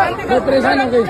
वो परेशान हो गई।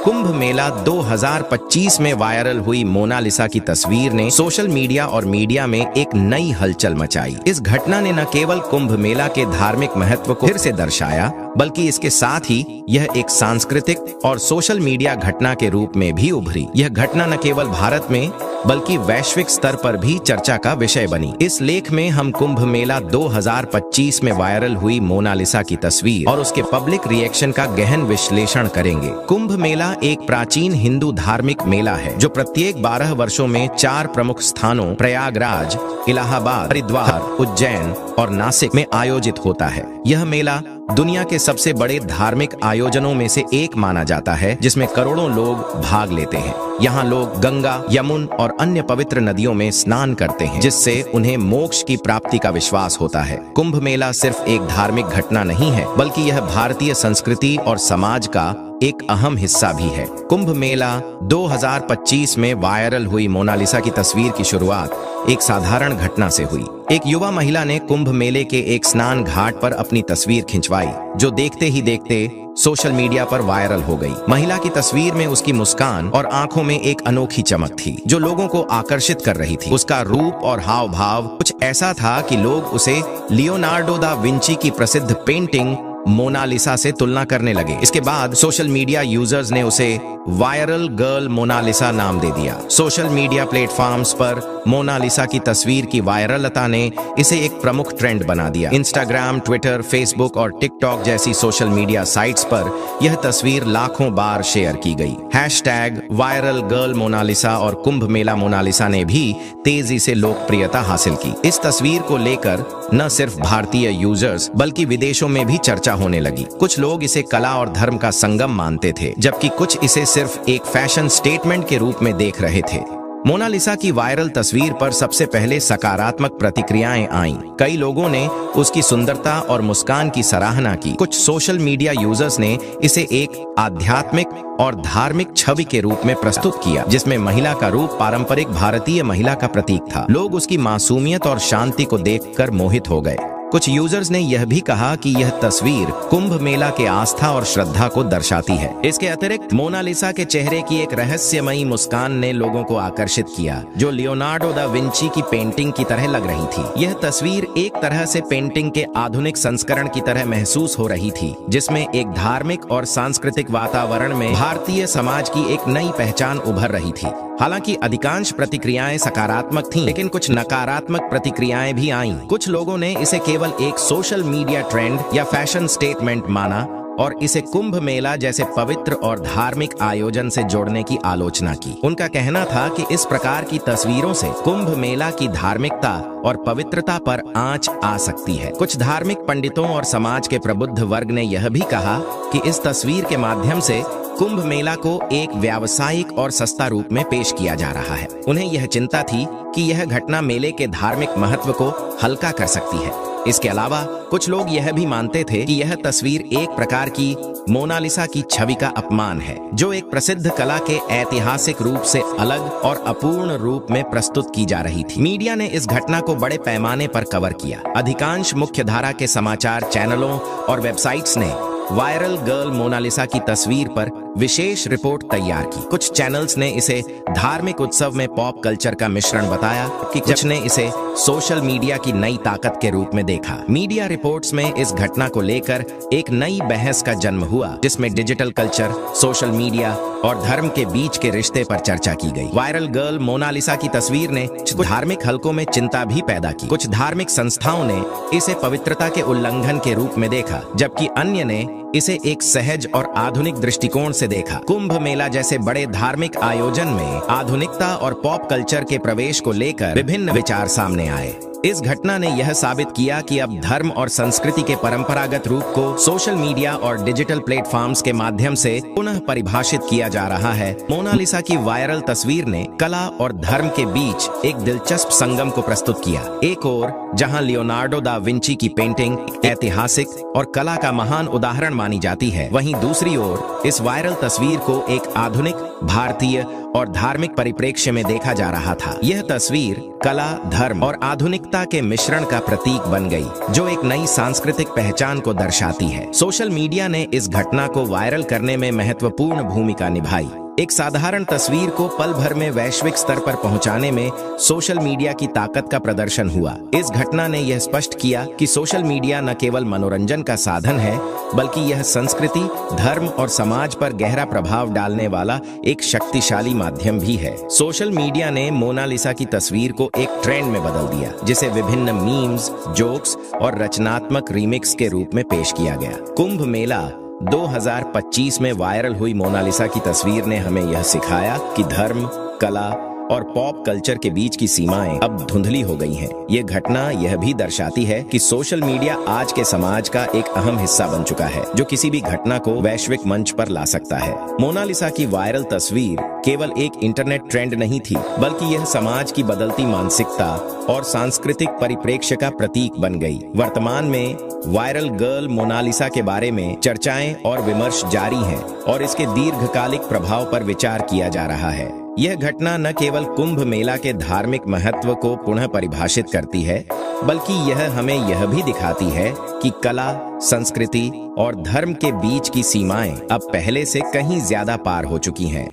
कुंभ मेला 2025 में वायरल हुई मोनालिसा की तस्वीर ने सोशल मीडिया और मीडिया में एक नई हलचल मचाई। इस घटना ने न केवल कुंभ मेला के धार्मिक महत्व को फिर से दर्शाया, बल्कि इसके साथ ही यह एक सांस्कृतिक और सोशल मीडिया घटना के रूप में भी उभरी। यह घटना न केवल भारत में बल्कि वैश्विक स्तर पर भी चर्चा का विषय बनी। इस लेख में हम कुंभ मेला 2025 में वायरल हुई मोनालिसा की तस्वीर और उसके पब्लिक रिएक्शन का गहन विश्लेषण करेंगे। कुंभ मेला एक प्राचीन हिंदू धार्मिक मेला है जो प्रत्येक 12 वर्षों में 4 प्रमुख स्थानों प्रयागराज, इलाहाबाद, हरिद्वार, उज्जैन और नासिक में आयोजित होता है। यह मेला दुनिया के सबसे बड़े धार्मिक आयोजनों में से एक माना जाता है, जिसमें करोड़ों लोग भाग लेते हैं। यहाँ लोग गंगा, यमुन और अन्य पवित्र नदियों में स्नान करते हैं, जिससे उन्हें मोक्ष की प्राप्ति का विश्वास होता है। कुंभ मेला सिर्फ एक धार्मिक घटना नहीं है, बल्कि यह भारतीय संस्कृति और समाज का एक अहम हिस्सा भी है। कुंभ मेला 2025 में वायरल हुई मोनालिसा की तस्वीर की शुरुआत एक साधारण घटना से हुई। एक युवा महिला ने कुंभ मेले के एक स्नान घाट पर अपनी तस्वीर खिंचवाई, जो देखते ही देखते सोशल मीडिया पर वायरल हो गई। महिला की तस्वीर में उसकी मुस्कान और आंखों में एक अनोखी चमक थी, जो लोगों को आकर्षित कर रही थी। उसका रूप और हाव भाव कुछ ऐसा था कि लोग उसे लियोनार्डो दा विंची की प्रसिद्ध पेंटिंग मोनालिसा से तुलना करने लगे। इसके बाद सोशल मीडिया यूजर्स ने उसे वायरल गर्ल मोनालिसा नाम दे दिया। सोशल मीडिया प्लेटफॉर्म्स पर मोनालिसा की तस्वीर की वायरलता ने इसे एक प्रमुख ट्रेंड बना दिया। इंस्टाग्राम, ट्विटर, फेसबुक और टिकटॉक जैसी सोशल मीडिया साइट्स पर यह तस्वीर लाखों बार शेयर की गई। हैशटैग वायरल गर्ल मोनालिसा और कुंभ मेला मोनालिसा ने भी तेजी से लोकप्रियता हासिल की। इस तस्वीर को लेकर न सिर्फ भारतीय यूजर्स बल्कि विदेशों में भी चर्चा होने लगी। कुछ लोग इसे कला और धर्म का संगम मानते थे, जबकि कुछ इसे सिर्फ एक फैशन स्टेटमेंट के रूप में देख रहे थे। मोनालिसा की वायरल तस्वीर पर सबसे पहले सकारात्मक प्रतिक्रियाएं आईं। कई लोगों ने उसकी सुंदरता और मुस्कान की सराहना की। कुछ सोशल मीडिया यूजर्स ने इसे एक आध्यात्मिक और धार्मिक छवि के रूप में प्रस्तुत किया, जिसमें महिला का रूप पारंपरिक भारतीय महिला का प्रतीक था। लोग उसकी मासूमियत और शांति को देखकर मोहित हो गए। कुछ यूजर्स ने यह भी कहा कि यह तस्वीर कुंभ मेला के आस्था और श्रद्धा को दर्शाती है। इसके अतिरिक्त मोनालिसा के चेहरे की एक रहस्यमयी मुस्कान ने लोगों को आकर्षित किया, जो लियोनार्डो दा विंची की पेंटिंग की तरह लग रही थी। यह तस्वीर एक तरह से पेंटिंग के आधुनिक संस्करण की तरह महसूस हो रही थी, जिसमें एक धार्मिक और सांस्कृतिक वातावरण में भारतीय समाज की एक नई पहचान उभर रही थी। हालांकि अधिकांश प्रतिक्रियाएं सकारात्मक थीं, लेकिन कुछ नकारात्मक प्रतिक्रियाएं भी आईं। कुछ लोगों ने इसे केवल एक सोशल मीडिया ट्रेंड या फैशन स्टेटमेंट माना और इसे कुंभ मेला जैसे पवित्र और धार्मिक आयोजन से जोड़ने की आलोचना की। उनका कहना था कि इस प्रकार की तस्वीरों से कुंभ मेला की धार्मिकता और पवित्रता पर आंच आ सकती है। कुछ धार्मिक पंडितों और समाज के प्रबुद्ध वर्ग ने यह भी कहा कि इस तस्वीर के माध्यम से कुंभ मेला को एक व्यावसायिक और सस्ता रूप में पेश किया जा रहा है। उन्हें यह चिंता थी कि यह घटना मेले के धार्मिक महत्व को हल्का कर सकती है। इसके अलावा कुछ लोग यह भी मानते थे कि यह तस्वीर एक प्रकार की मोनालिसा की छवि का अपमान है, जो एक प्रसिद्ध कला के ऐतिहासिक रूप से अलग और अपूर्ण रूप में प्रस्तुत की जा रही थी। मीडिया ने इस घटना को बड़े पैमाने पर कवर किया। अधिकांश मुख्यधारा के समाचार चैनलों और वेबसाइट्स ने वायरल गर्ल मोनालिसा की तस्वीर पर विशेष रिपोर्ट तैयार की। कुछ चैनल्स ने इसे धार्मिक उत्सव में पॉप कल्चर का मिश्रण बताया, कि कुछ ने इसे सोशल मीडिया की नई ताकत के रूप में देखा। मीडिया रिपोर्ट्स में इस घटना को लेकर एक नई बहस का जन्म हुआ, जिसमें डिजिटल कल्चर, सोशल मीडिया और धर्म के बीच के रिश्ते पर चर्चा की गई। वायरल गर्ल मोनालिसा की तस्वीर ने कुछ धार्मिक हलकों में चिंता भी पैदा की। कुछ धार्मिक संस्थाओं ने इसे पवित्रता के उल्लंघन के रूप में देखा, जबकि अन्य ने इसे एक सहज और आधुनिक दृष्टिकोण से देखा। कुंभ मेला जैसे बड़े धार्मिक आयोजन में आधुनिकता और पॉप कल्चर के प्रवेश को लेकर विभिन्न विचार सामने आए। इस घटना ने यह साबित किया कि अब धर्म और संस्कृति के परंपरागत रूप को सोशल मीडिया और डिजिटल प्लेटफॉर्म्स के माध्यम से पुनः परिभाषित किया जा रहा है। मोनालिसा की वायरल तस्वीर ने कला और धर्म के बीच एक दिलचस्प संगम को प्रस्तुत किया। एक ओर जहां लियोनार्डो दा विंची की पेंटिंग ऐतिहासिक और कला का महान उदाहरण मानी जाती है, वहीं दूसरी ओर इस वायरल तस्वीर को एक आधुनिक भारतीय और धार्मिक परिप्रेक्ष्य में देखा जा रहा था। यह तस्वीर कला, धर्म और आधुनिकता के मिश्रण का प्रतीक बन गई, जो एक नई सांस्कृतिक पहचान को दर्शाती है। सोशल मीडिया ने इस घटना को वायरल करने में महत्वपूर्ण भूमिका निभाई। एक साधारण तस्वीर को पल भर में वैश्विक स्तर पर पहुंचाने में सोशल मीडिया की ताकत का प्रदर्शन हुआ। इस घटना ने यह स्पष्ट किया कि सोशल मीडिया न केवल मनोरंजन का साधन है, बल्कि यह संस्कृति, धर्म और समाज पर गहरा प्रभाव डालने वाला एक शक्तिशाली माध्यम भी है। सोशल मीडिया ने मोनालिसा की तस्वीर को एक ट्रेंड में बदल दिया, जिसे विभिन्न मीम्स, जोक्स और रचनात्मक रीमिक्स के रूप में पेश किया गया। कुंभ मेला 2025 में वायरल हुई मोनालिसा की तस्वीर ने हमें यह सिखाया कि धर्म, कला और पॉप कल्चर के बीच की सीमाएं अब धुंधली हो गई हैं। ये घटना यह भी दर्शाती है कि सोशल मीडिया आज के समाज का एक अहम हिस्सा बन चुका है, जो किसी भी घटना को वैश्विक मंच पर ला सकता है। मोनालिसा की वायरल तस्वीर केवल एक इंटरनेट ट्रेंड नहीं थी, बल्कि यह समाज की बदलती मानसिकता और सांस्कृतिक परिप्रेक्ष्य का प्रतीक बन गई। वर्तमान में वायरल गर्ल मोनालिसा के बारे में चर्चाएं और विमर्श जारी हैं और इसके दीर्घकालिक प्रभाव पर विचार किया जा रहा है। यह घटना न केवल कुंभ मेला के धार्मिक महत्व को पुनः परिभाषित करती है, बल्कि यह हमें यह भी दिखाती है कि कला, संस्कृति और धर्म के बीच की सीमाएं अब पहले से कहीं ज्यादा पार हो चुकी हैं।